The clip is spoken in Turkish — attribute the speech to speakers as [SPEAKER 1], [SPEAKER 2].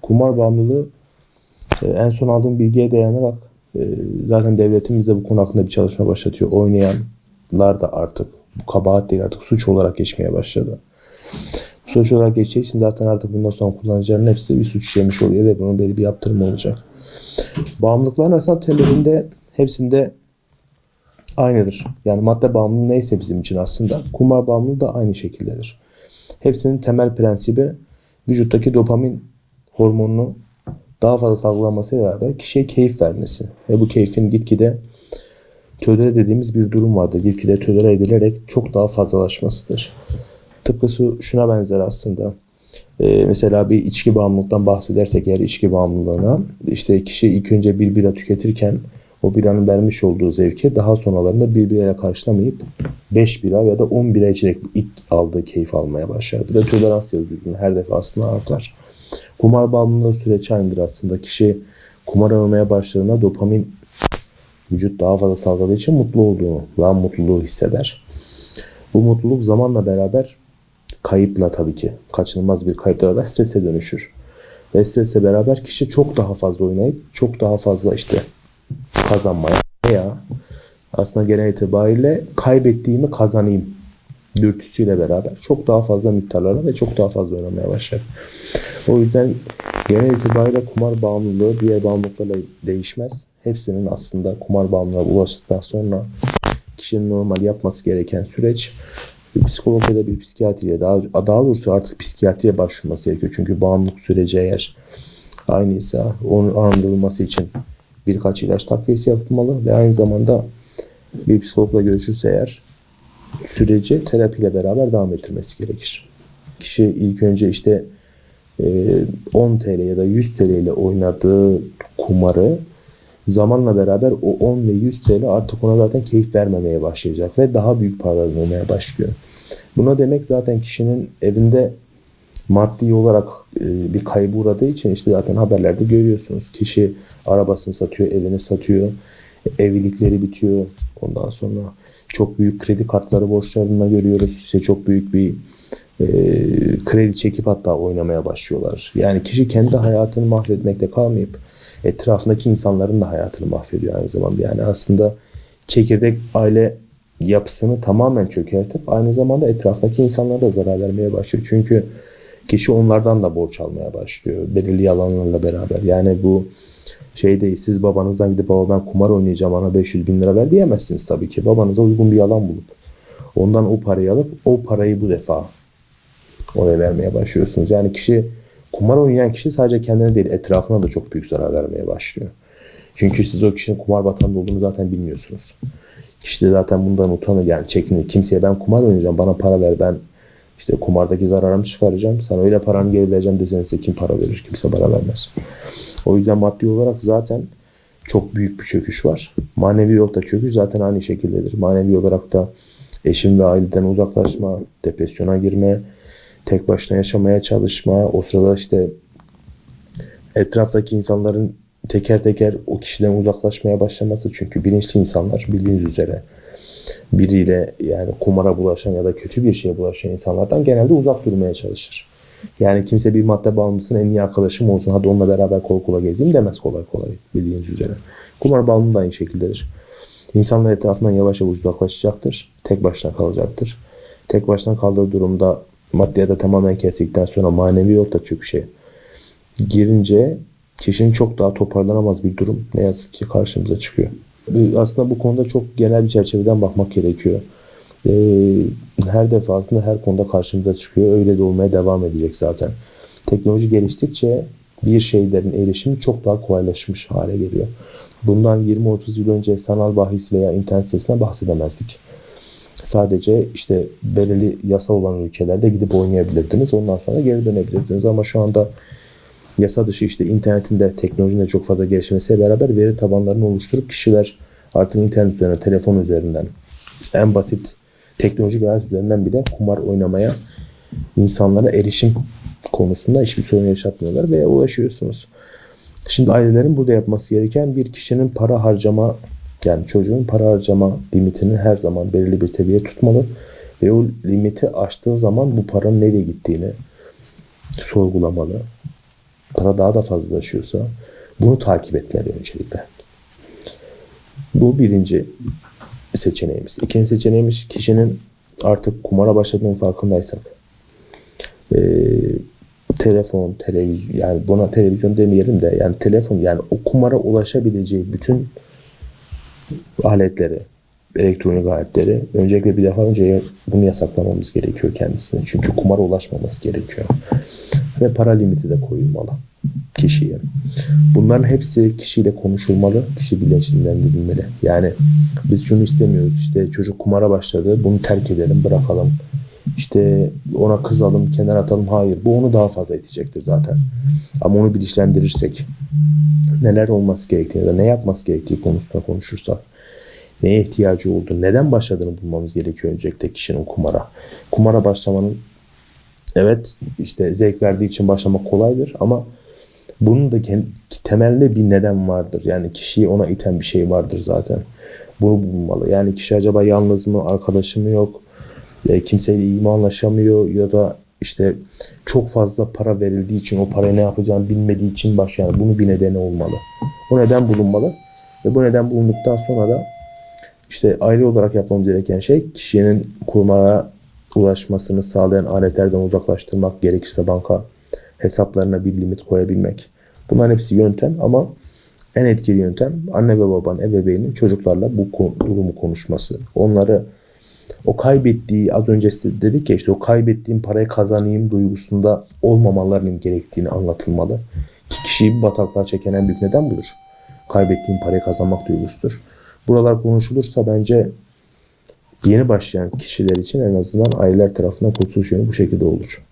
[SPEAKER 1] Kumar bağımlılığı en son aldığım bilgiye dayanarak zaten devletimiz de bu konu hakkında bir çalışma başlatıyor. Oynayanlar da artık bu kabahat değil, artık suç olarak geçmeye başladı. Suç olarak geçeceği için zaten artık bundan sonra kullanıcıların hepsi bir suç işlemiş oluyor ve bunun belli bir yaptırımı olacak. Bağımlılıkların aslında temelinde hepsinde aynıdır. Yani madde bağımlılığı neyse bizim için aslında kumar bağımlılığı da aynı şekildedir. Hepsinin temel prensibi vücuttaki dopamin hormonunu daha fazla salgılanmasıyla beraber kişiye keyif vermesi. Ve bu keyfin gitgide tolere dediğimiz bir durum vardır. Gitgide tolere edilerek çok daha fazlalaşmasıdır. Tıpkısı şuna benzer aslında. Mesela bir içki bağımlılıktan bahsedersek eğer içki bağımlılığına işte kişi ilk önce bir bira tüketirken o biranın vermiş olduğu zevki daha sonralarında bir birayla karşılamayıp 5 bira ya da 10 bira içerek ilk aldığı keyif almaya başlar. Bu da tolerans yazılıyor. Her defasında artar. Kumar bağımlılığı süreç aynıdır aslında. Kişi kumar oynamaya başladığında dopamin vücut daha fazla salgıladığı için mutlu olduğunu, daha mutluluğu hisseder. Bu mutluluk zamanla beraber kayıpla tabii ki kaçınılmaz bir kayıpla beraber strese dönüşür. Ve stresle beraber kişi çok daha fazla oynayıp çok daha fazla işte kazanmaya veya aslında genel itibariyle kaybettiğimi kazanayım dürtüsüyle beraber çok daha fazla miktarlarla ve çok daha fazla oynamaya başlar. O yüzden genel itibariyle kumar bağımlılığı diğer bağımlılıklarla değişmez. Hepsinin aslında kumar bağımlılığına ulaştıktan sonra kişinin normal yapması gereken süreç bir psikolog ya da bir psikiyatriye daha doğrusu artık psikiyatriye başvurması gerekiyor. Çünkü bağımlılık süreci eğer aynıysa onun arındırılması için birkaç ilaç takviyesi yapılmalı ve aynı zamanda bir psikologla görüşürse eğer süreci terapiyle beraber devam ettirmesi gerekir. Kişi ilk önce işte 10 TL ya da 100 TL ile oynadığı kumarı zamanla beraber o 10 ve 100 TL artık ona zaten keyif vermemeye başlayacak ve daha büyük paralar olmaya başlıyor. Buna demek zaten kişinin evinde maddi olarak bir kaybı uğradığı için işte zaten haberlerde görüyorsunuz. Kişi arabasını satıyor, evini satıyor, evlilikleri bitiyor. Ondan sonra çok büyük kredi kartları borçlarını görüyoruz. İşte çok büyük bir kredi çekip hatta oynamaya başlıyorlar. Yani kişi kendi hayatını mahvetmekte kalmayıp etrafındaki insanların da hayatını mahvediyor aynı zamanda. Yani aslında çekirdek aile yapısını tamamen çökertip aynı zamanda etrafındaki insanlara da zarar vermeye başlıyor. Çünkü kişi onlardan da borç almaya başlıyor. Belirli yalanlarla beraber. Yani bu şey değil. Siz babanızdan gidip baba ben kumar oynayacağım bana 500 bin lira ver diyemezsiniz tabii ki. Babanıza uygun bir yalan bulup ondan o parayı alıp o parayı bu defa oraya vermeye başlıyorsunuz. Yani kumar oynayan kişi sadece kendine değil etrafına da çok büyük zarar vermeye başlıyor. Çünkü siz o kişinin kumar batağında olduğunu zaten bilmiyorsunuz. Kişi de zaten bundan utanır yani çekinir. Kimseye ben kumar oynayacağım bana para ver ben işte kumardaki zararımı çıkaracağım. Sana öyle paranı geri vereceğim deseniz kim para verir? Kimse para vermez. O yüzden maddi olarak zaten çok büyük bir çöküş var. Manevi olarak da çöküş zaten aynı şekildedir. Manevi olarak da eşim ve aileden uzaklaşma, depresyona girme, tek başına yaşamaya çalışma, o sırada işte etraftaki insanların teker teker o kişiden uzaklaşmaya başlaması. Çünkü bilinçli insanlar bildiğiniz üzere biriyle yani kumara bulaşan ya da kötü bir şeye bulaşan insanlardan genelde uzak durmaya çalışır. Yani kimse bir madde bağımlısının en iyi arkadaşım olsun hadi onunla beraber kol kola gezeyim demez kolay kolay bildiğiniz üzere. Kumar bağımlılığı da aynı şekildedir. İnsanlar etrafından yavaş yavaş uzaklaşacaktır. Tek başına kalacaktır. Tek başına kaldığı durumda maddiyata tamamen kestikten sonra manevi yolda çöküşe girince kişinin çok daha toparlanamaz bir durum ne yazık ki karşımıza çıkıyor. Aslında bu konuda çok genel bir çerçeveden bakmak gerekiyor. Her defasında her konuda karşımıza çıkıyor. Öyle de olmaya devam edecek zaten. Teknoloji geliştikçe bir şeylerin erişimi çok daha kolaylaşmış hale geliyor. Bundan 20-30 yıl önce sanal bahis veya internet sitesinden bahsedemezdik. Sadece işte belirli yasa olan ülkelerde gidip oynayabilirdiniz. Ondan sonra geri dönebilirdiniz. Ama şu anda yasa dışı işte internetin de teknolojinin de çok fazla gelişmesiyle beraber veri tabanlarını oluşturup kişiler artık internet üzerinden, telefon üzerinden en basit teknolojik alet üzerinden bile kumar oynamaya insanlara erişim konusunda hiçbir sorun yaşatmıyorlar ve ulaşıyorsunuz. Şimdi ailelerin burada yapması gereken bir kişinin para harcama yani çocuğun para harcama limitini her zaman belirli bir seviyeye tutmalı ve o limiti aştığı zaman bu paranın nereye gittiğini sorgulamalı. para daha da fazlalaşıyorsa bunu takip etmeli öncelikle. Bu birinci seçeneğimiz. İkinci seçeneğimiz, kişinin artık kumara başladığının farkındaysak telefon, televizyon, yani buna televizyon demeyelim de yani telefon, yani o kumara ulaşabileceği bütün aletleri, elektronik aletleri öncelikle bir defa önce bunu yasaklamamız gerekiyor kendisine. Çünkü kumara ulaşmaması gerekiyor. Ve para limiti de koyulmalı kişiye. Bunların hepsi kişiyle konuşulmalı, kişi bilinçlendirilmeli. Yani biz şunu istemiyoruz, işte çocuk kumara başladı, bunu terk edelim, bırakalım. İşte ona kızalım, kenara atalım. Hayır, bu onu daha fazla itecektir zaten. Ama onu bilinçlendirirsek, neler olması gerektiğini ya da ne yapması gerektiği konusunda konuşursak, neye ihtiyacı olduğunu, neden başladığını bulmamız gerekiyor öncelikle kişinin kumara. Kumara başlamanın, evet işte zevk verdiği için başlamak kolaydır ama bunun da temelinde bir neden vardır. Yani kişiyi ona iten bir şey vardır zaten. Bunu bulmalı. Yani kişi acaba yalnız mı, arkadaşı mı yok, kimseyle iyi mi anlaşamıyor ya da işte çok fazla para verildiği için o parayı ne yapacağını bilmediği için başlayan, bunun bir nedeni olmalı. O neden bulunmalı ve bu neden bulunduktan sonra da işte aile olarak yapmamız gereken şey, kişinin kumara ulaşmasını sağlayan aletlerden uzaklaştırmak, gerekirse banka hesaplarına bir limit koyabilmek. Bunların hepsi yöntem ama en etkili yöntem anne ve babanın, ebeveynin çocuklarla bu durumu konuşması. Onları o kaybettiği, az önce dedik ya, işte o kaybettiğim parayı kazanayım duygusunda olmamalarının gerektiğini anlatılmalı. Ki kişiyi bir bataklığa çeken en büyük neden budur. Kaybettiğim parayı kazanmak duygusudur. Buralar konuşulursa bence yeni başlayan kişiler için en azından aileler tarafından kurtuluş yönü bu şekilde olur.